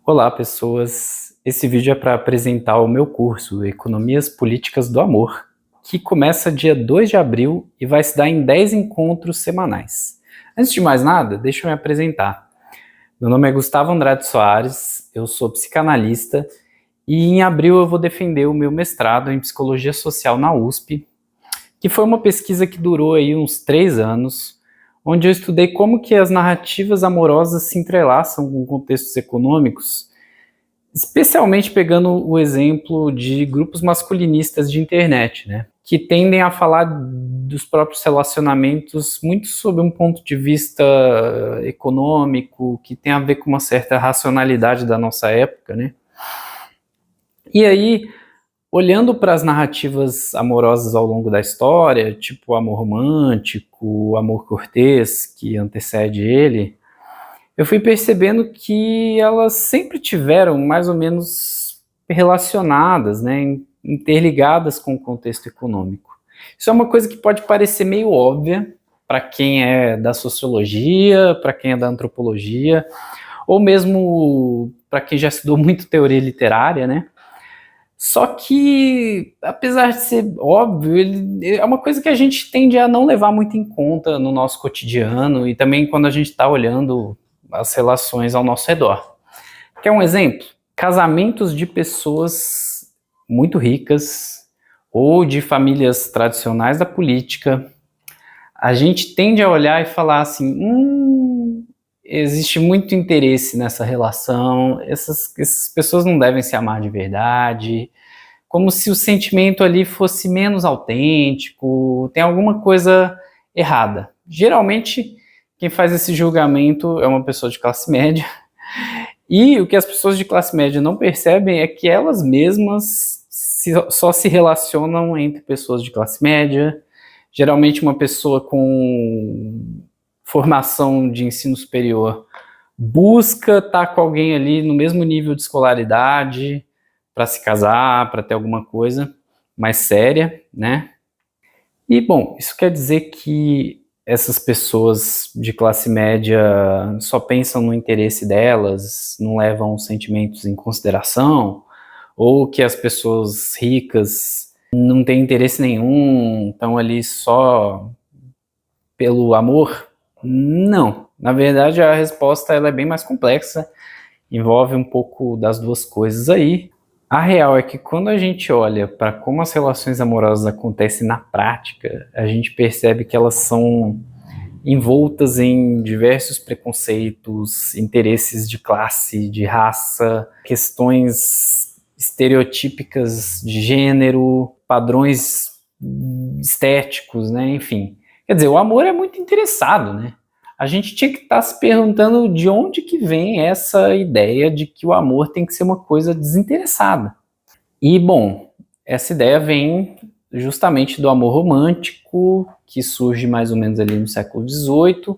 Olá, pessoas. Esse vídeo é para apresentar o meu curso Economias Políticas do Amor, que começa dia 2 de abril e vai se dar em 10 encontros semanais. Antes de mais nada, deixa eu me apresentar. Meu nome é Gustavo Andrade Soares, eu sou psicanalista e em abril eu vou defender o meu mestrado em Psicologia Social na USP, que foi uma pesquisa que durou aí uns 3 anos, onde eu estudei como que as narrativas amorosas se entrelaçam com contextos econômicos, especialmente pegando o exemplo de grupos masculinistas de internet, né, que tendem a falar dos próprios relacionamentos muito sob um ponto de vista econômico, que tem a ver com uma certa racionalidade da nossa época, né. E aí, olhando para as narrativas amorosas ao longo da história, tipo o amor romântico, o amor cortês, que antecede ele, eu fui percebendo que elas sempre tiveram mais ou menos relacionadas, né, interligadas com o contexto econômico. Isso é uma coisa que pode parecer meio óbvia para quem é da sociologia, para quem é da antropologia, ou mesmo para quem já estudou muito teoria literária, né? Só que, apesar de ser óbvio, ele é uma coisa que a gente tende a não levar muito em conta no nosso cotidiano e também quando a gente está olhando as relações ao nosso redor. Quer um exemplo? Casamentos de pessoas muito ricas ou de famílias tradicionais da política, a gente tende a olhar e falar assim, existe muito interesse nessa relação, essas pessoas não devem se amar de verdade, como se o sentimento ali fosse menos autêntico, tem alguma coisa errada. Geralmente, quem faz esse julgamento é uma pessoa de classe média, e o que as pessoas de classe média não percebem é que elas mesmas só se relacionam entre pessoas de classe média, geralmente uma pessoa com formação de ensino superior busca estar com alguém ali no mesmo nível de escolaridade para se casar, para ter alguma coisa mais séria, né? E, bom, isso quer dizer que essas pessoas de classe média só pensam no interesse delas, não levam os sentimentos em consideração, ou que as pessoas ricas não têm interesse nenhum, estão ali só pelo amor? Não. Na verdade, a resposta ela é bem mais complexa, envolve um pouco das duas coisas aí. A real é que quando a gente olha para como as relações amorosas acontecem na prática, a gente percebe que elas são envoltas em diversos preconceitos, interesses de classe, de raça, questões estereotípicas de gênero, padrões estéticos, né? Enfim. Quer dizer, o amor é muito interessado, né? A gente tinha que estar se perguntando de onde que vem essa ideia de que o amor tem que ser uma coisa desinteressada. E, bom, essa ideia vem justamente do amor romântico, que surge mais ou menos ali no século XVIII,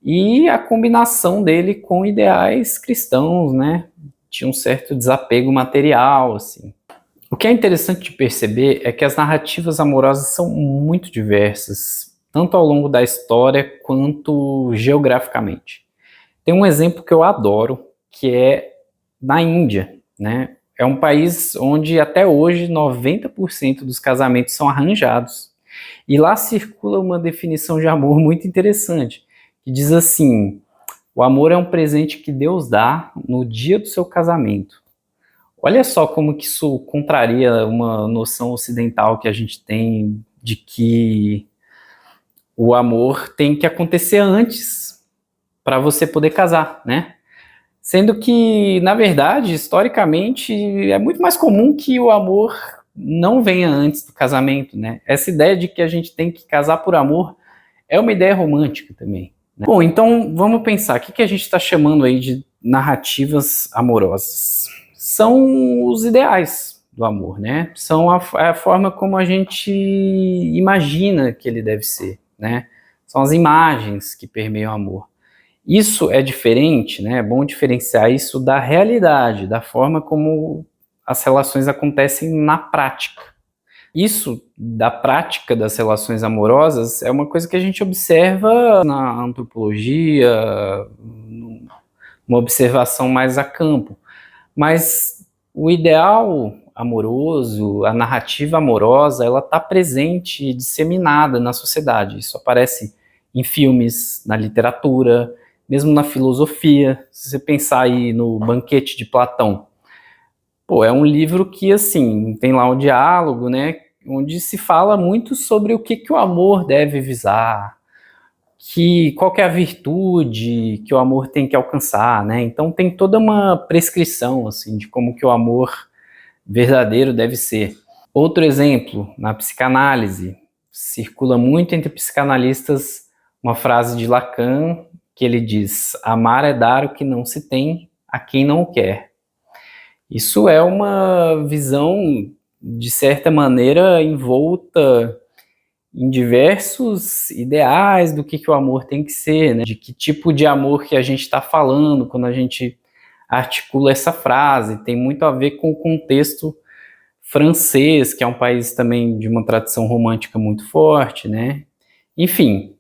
e a combinação dele com ideais cristãos, né? Tinha um certo desapego material, assim. O que é interessante de perceber é que as narrativas amorosas são muito diversas, tanto ao longo da história quanto geograficamente. Tem um exemplo que eu adoro, que é na Índia, né? É um país onde até hoje 90% dos casamentos são arranjados. E lá circula uma definição de amor muito interessante, que diz assim: o amor é um presente que Deus dá no dia do seu casamento. Olha só como que isso contraria uma noção ocidental que a gente tem de que o amor tem que acontecer antes para você poder casar, né? Sendo que, na verdade, historicamente, é muito mais comum que o amor não venha antes do casamento, né? Essa ideia de que a gente tem que casar por amor é uma ideia romântica também, né? Bom, então vamos pensar, o que a gente está chamando aí de narrativas amorosas? São os ideais do amor, né? São a forma como a gente imagina que ele deve ser, né? São as imagens que permeiam o amor. Isso é diferente, né? É bom diferenciar isso da realidade, da forma como as relações acontecem na prática. Isso da prática das relações amorosas é uma coisa que a gente observa na antropologia, no uma observação mais a campo. Mas o ideal amoroso, a narrativa amorosa, ela está presente e disseminada na sociedade. Isso aparece em filmes, na literatura, mesmo na filosofia. Se você pensar aí no Banquete de Platão, pô, é um livro que, assim, tem lá um diálogo, né, onde se fala muito sobre o que o amor deve visar, qual que é a virtude que o amor tem que alcançar, né? Então tem toda uma prescrição, assim, de como que o amor verdadeiro deve ser. Outro exemplo, na psicanálise, circula muito entre psicanalistas uma frase de Lacan, que ele diz: amar é dar o que não se tem a quem não o quer. Isso é uma visão, de certa maneira, envolta em diversos ideais do que o amor tem que ser, né? De que tipo de amor que a gente está falando quando a gente articula essa frase. Tem muito a ver com o contexto francês, que é um país também de uma tradição romântica muito forte, né? Enfim,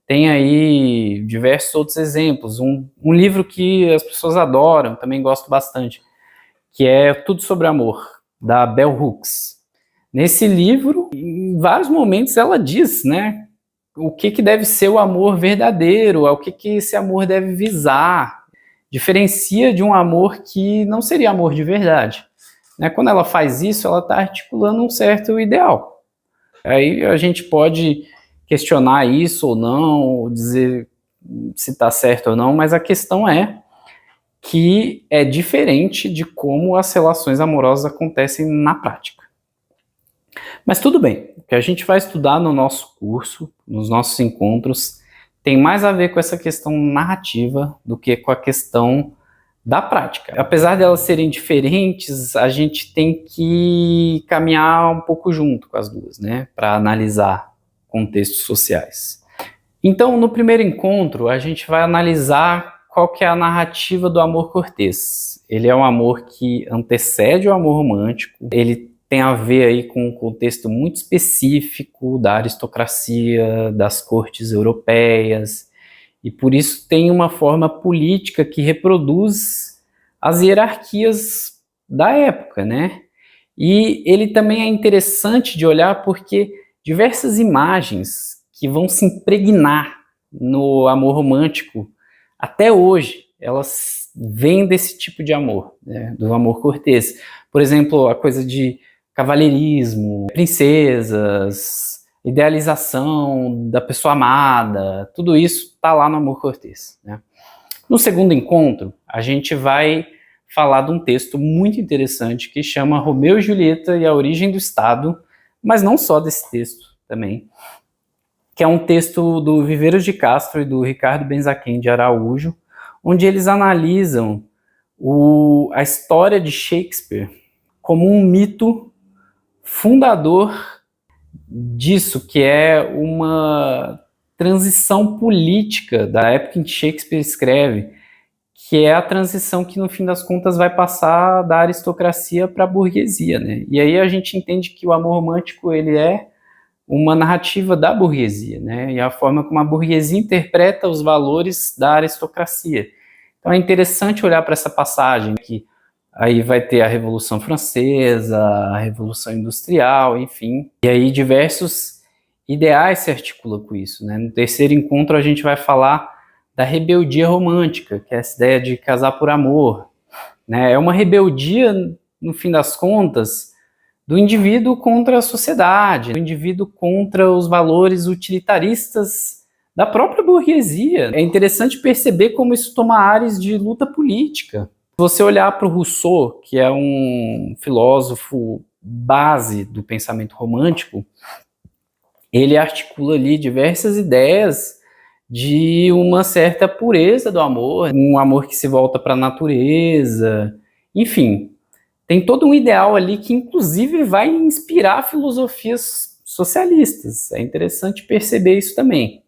tem aí diversos outros exemplos. Um livro que as pessoas adoram, também gosto bastante, que é Tudo sobre Amor, da Bell Hooks. Nesse livro, em vários momentos ela diz, né, o que deve ser o amor verdadeiro, o que esse amor deve visar. Diferencia de um amor que não seria amor de verdade. Né? Quando ela faz isso, ela está articulando um certo ideal. Aí a gente pode questionar isso ou não, dizer se está certo ou não, mas a questão é que é diferente de como as relações amorosas acontecem na prática. Mas tudo bem, o que a gente vai estudar no nosso curso, nos nossos encontros, tem mais a ver com essa questão narrativa do que com a questão da prática. Apesar de elas serem diferentes, a gente tem que caminhar um pouco junto com as duas, né, para analisar contextos sociais. Então, no primeiro encontro, a gente vai analisar qual que é a narrativa do amor cortês. Ele é um amor que antecede o amor romântico, ele tem a ver aí com um contexto muito específico da aristocracia, das cortes europeias, e por isso tem uma forma política que reproduz as hierarquias da época, né? E ele também é interessante de olhar porque diversas imagens que vão se impregnar no amor romântico até hoje, elas vêm desse tipo de amor, né? Do amor cortês. Por exemplo, a coisa de cavalheirismo, princesas, idealização da pessoa amada, tudo isso está lá no amor cortês, né? No segundo encontro, a gente vai falar de um texto muito interessante que chama Romeu e Julieta e a Origem do Estado, mas não só desse texto também, que é um texto do Viveiros de Castro e do Ricardo Benzaquim de Araújo, onde eles analisam a história de Shakespeare como um mito fundador disso, que é uma transição política da época em que Shakespeare escreve, que é a transição que, no fim das contas, vai passar da aristocracia para a burguesia, né? E aí a gente entende que o amor romântico ele é uma narrativa da burguesia, né? E a forma como a burguesia interpreta os valores da aristocracia. Então é interessante olhar para essa passagem que aí vai ter a Revolução Francesa, a Revolução Industrial, enfim. E aí diversos ideais se articulam com isso, né? No terceiro encontro a gente vai falar da rebeldia romântica, que é essa ideia de casar por amor, né? É uma rebeldia, no fim das contas, do indivíduo contra a sociedade, do indivíduo contra os valores utilitaristas da própria burguesia. É interessante perceber como isso toma áreas de luta política. Se você olhar para o Rousseau, que é um filósofo base do pensamento romântico, ele articula ali diversas ideias de uma certa pureza do amor, um amor que se volta para a natureza, enfim. Tem todo um ideal ali que, inclusive, vai inspirar filosofias socialistas. É interessante perceber isso também.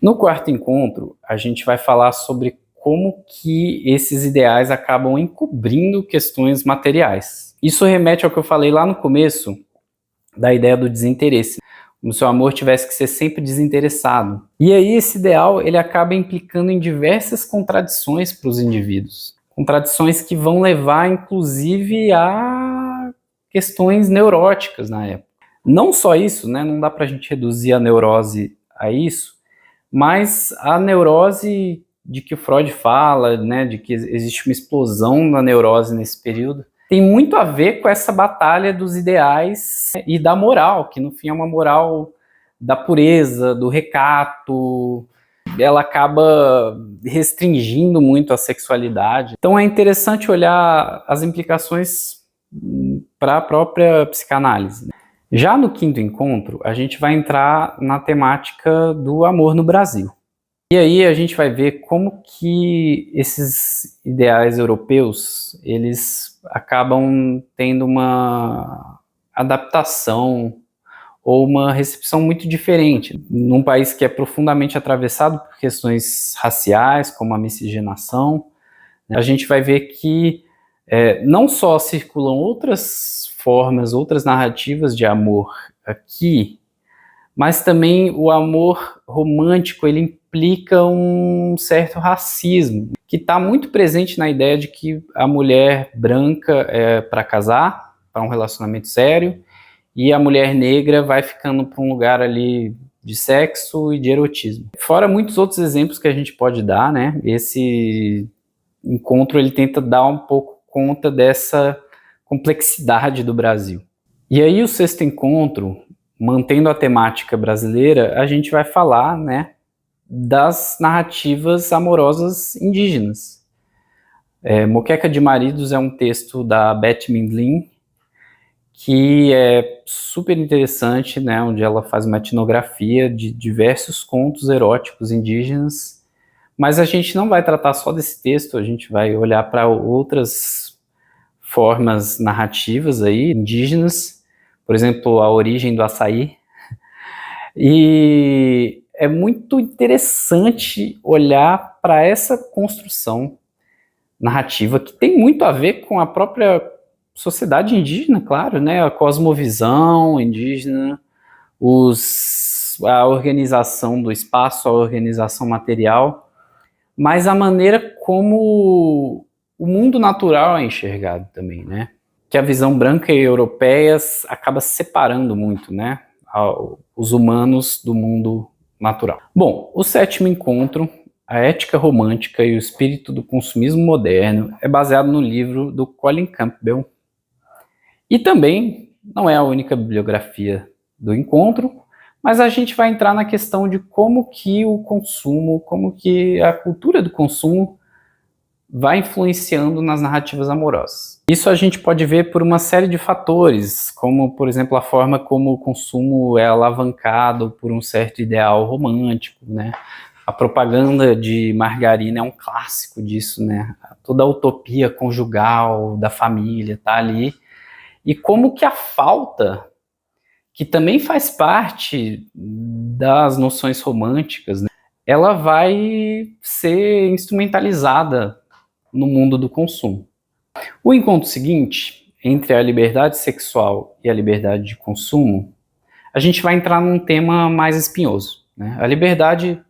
No quarto encontro, a gente vai falar sobre como que esses ideais acabam encobrindo questões materiais. Isso remete ao que eu falei lá no começo, da ideia do desinteresse. como se o amor tivesse que ser sempre desinteressado. E aí esse ideal ele acaba implicando em diversas contradições para os indivíduos. Contradições que vão levar, inclusive, a questões neuróticas na época. Não só isso, né? Não dá para a gente reduzir a neurose a isso, mas a neurose de que o Freud fala, né, de que existe uma explosão da neurose nesse período, tem muito a ver com essa batalha dos ideais e da moral, que no fim é uma moral da pureza, do recato. Ela acaba restringindo muito a sexualidade. Então é interessante olhar as implicações para a própria psicanálise. Já no quinto encontro, a gente vai entrar na temática do amor no Brasil. E aí a gente vai ver como que esses ideais europeus, eles acabam tendo uma adaptação ou uma recepção muito diferente. Num país que é profundamente atravessado por questões raciais, como a miscigenação, a gente vai ver que não só circulam outras formas, outras narrativas de amor aqui, mas também o amor romântico, ele implica um certo racismo, que está muito presente na ideia de que a mulher branca é para casar, para um relacionamento sério, e a mulher negra vai ficando para um lugar ali de sexo e de erotismo. Fora muitos outros exemplos que a gente pode dar, né? Esse encontro ele tenta dar um pouco conta dessa complexidade do Brasil. E aí o sexto encontro, mantendo a temática brasileira, a gente vai falar, né, das narrativas amorosas indígenas. Moqueca de Maridos é um texto da Beth Mindlin, que é super interessante, né, onde ela faz uma etnografia de diversos contos eróticos indígenas, mas a gente não vai tratar só desse texto, a gente vai olhar para outras formas narrativas aí, indígenas, por exemplo, a origem do açaí, e é muito interessante olhar para essa construção narrativa que tem muito a ver com a própria sociedade indígena, claro, né? A cosmovisão indígena, a organização do espaço, a organização material, mas a maneira como o mundo natural é enxergado também, né? Que a visão branca e europeia acaba separando muito, né? Os humanos do mundo natural. Bom, o sétimo encontro, a ética romântica e o espírito do consumismo moderno, é baseado no livro do Colin Campbell. E também não é a única bibliografia do encontro, mas a gente vai entrar na questão de como que o consumo, como que a cultura do consumo vai influenciando nas narrativas amorosas. Isso a gente pode ver por uma série de fatores, como, por exemplo, a forma como o consumo é alavancado por um certo ideal romântico, né? A propaganda de margarina é um clássico disso, né? Toda a utopia conjugal da família está ali. E como que a falta, que também faz parte das noções românticas, né? Ela vai ser instrumentalizada no mundo do consumo. O encontro seguinte, entre a liberdade sexual e a liberdade de consumo, a gente vai entrar num tema mais espinhoso, né? A liberdade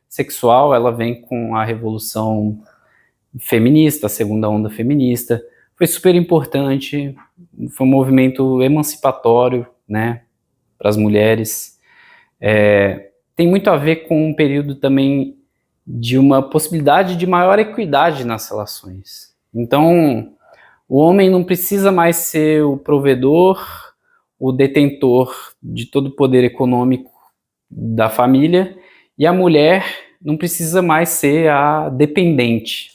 sexual, ela vem com a revolução feminista, a segunda onda feminista, foi super importante, foi um movimento emancipatório, né, para as mulheres. Tem muito a ver com um período também de uma possibilidade de maior equidade nas relações. Então, o homem não precisa mais ser o provedor, o detentor de todo o poder econômico da família, e a mulher não precisa mais ser a dependente,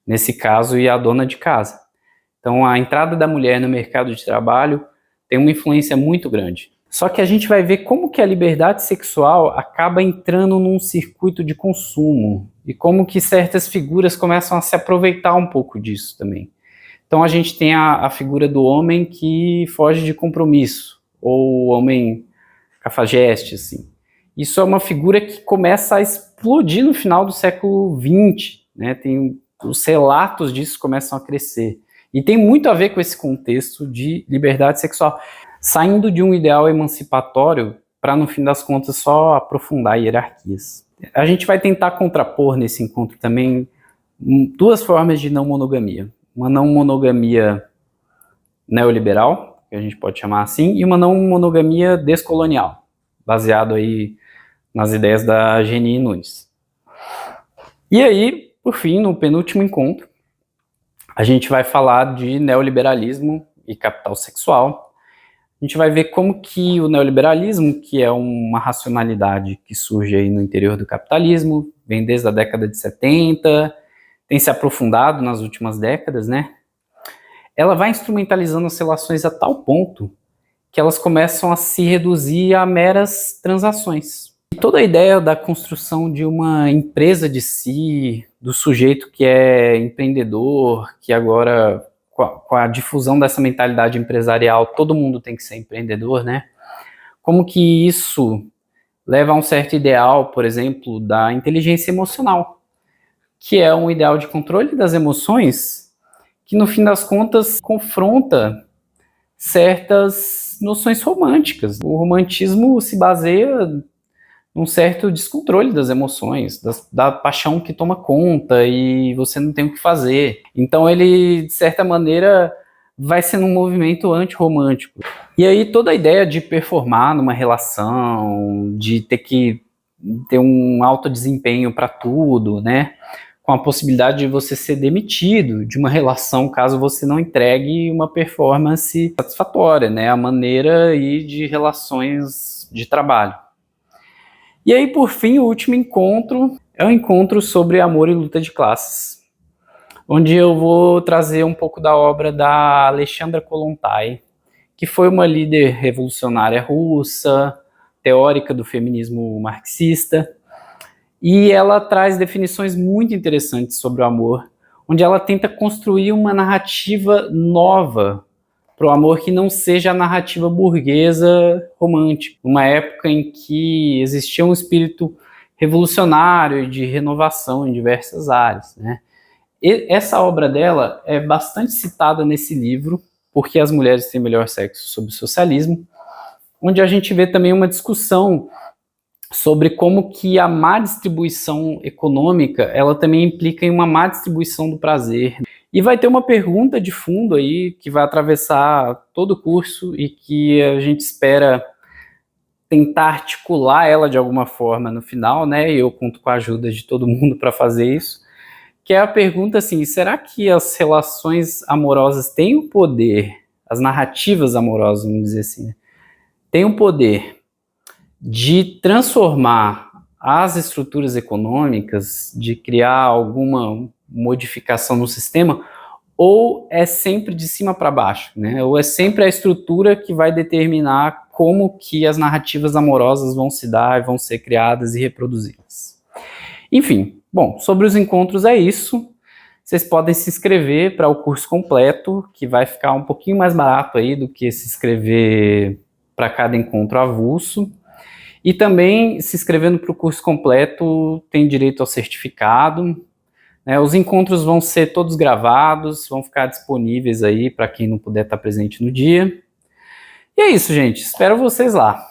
nesse caso, e a dona de casa. Então, a entrada da mulher no mercado de trabalho tem uma influência muito grande. Só que a gente vai ver como que a liberdade sexual acaba entrando num circuito de consumo e como que certas figuras começam a se aproveitar um pouco disso também. Então a gente tem a figura do homem que foge de compromisso, ou o homem cafajeste, assim. Isso é uma figura que começa a explodir no final do século XX, né? Os relatos disso começam a crescer. E tem muito a ver com esse contexto de liberdade sexual. Saindo de um ideal emancipatório para no fim das contas só aprofundar hierarquias. A gente vai tentar contrapor nesse encontro também duas formas de não monogamia. Uma não monogamia neoliberal, que a gente pode chamar assim, e uma não monogamia descolonial, baseado aí nas ideias da Geni Nunes. E aí, por fim, no penúltimo encontro, a gente vai falar de neoliberalismo e capital sexual. A gente vai ver como que o neoliberalismo, que é uma racionalidade que surge aí no interior do capitalismo, vem desde a década de 70, tem se aprofundado nas últimas décadas, né? Ela vai instrumentalizando as relações a tal ponto que elas começam a se reduzir a meras transações. E toda a ideia da construção de uma empresa de si, do sujeito que é empreendedor, que agora, com a difusão dessa mentalidade empresarial, todo mundo tem que ser empreendedor, né? Como que isso leva a um certo ideal, por exemplo, da inteligência emocional, que é um ideal de controle das emoções que, no fim das contas, confronta certas noções românticas. O romantismo se baseia num certo descontrole das emoções, da paixão que toma conta e você não tem o que fazer. Então ele, de certa maneira, vai sendo um movimento antirromântico. E aí toda a ideia de performar numa relação, de ter que ter um alto desempenho para tudo, né? Com a possibilidade de você ser demitido de uma relação caso você não entregue uma performance satisfatória, né? A maneira aí de relações de trabalho. E aí, por fim, o último encontro é um encontro sobre amor e luta de classes, onde eu vou trazer um pouco da obra da Alexandra Kollontai, que foi uma líder revolucionária russa, teórica do feminismo marxista, e ela traz definições muito interessantes sobre o amor, onde ela tenta construir uma narrativa nova para o amor que não seja a narrativa burguesa romântica, uma época em que existia um espírito revolucionário e de renovação em diversas áreas, né? E essa obra dela é bastante citada nesse livro, Porque as Mulheres Têm Melhor Sexo, sobre o Socialismo, onde a gente vê também uma discussão sobre como que a má distribuição econômica, ela também implica em uma má distribuição do prazer. E vai ter uma pergunta de fundo aí, que vai atravessar todo o curso e que a gente espera tentar articular ela de alguma forma no final, né? E eu conto com a ajuda de todo mundo para fazer isso, que é a pergunta assim, será que as relações amorosas têm o poder, as narrativas amorosas, vamos dizer assim, têm o poder de transformar as estruturas econômicas, de criar alguma modificação no sistema, ou é sempre de cima para baixo, né? Ou é sempre a estrutura que vai determinar como que as narrativas amorosas vão se dar, vão ser criadas e reproduzidas. Enfim, bom, sobre os encontros é isso. Vocês podem se inscrever para o curso completo, que vai ficar um pouquinho mais barato aí do que se inscrever para cada encontro avulso. E também, se inscrevendo para o curso completo, tem direito ao certificado. Né? Os encontros vão ser todos gravados, vão ficar disponíveis aí para quem não puder estar presente no dia. E é isso, gente. Espero vocês lá.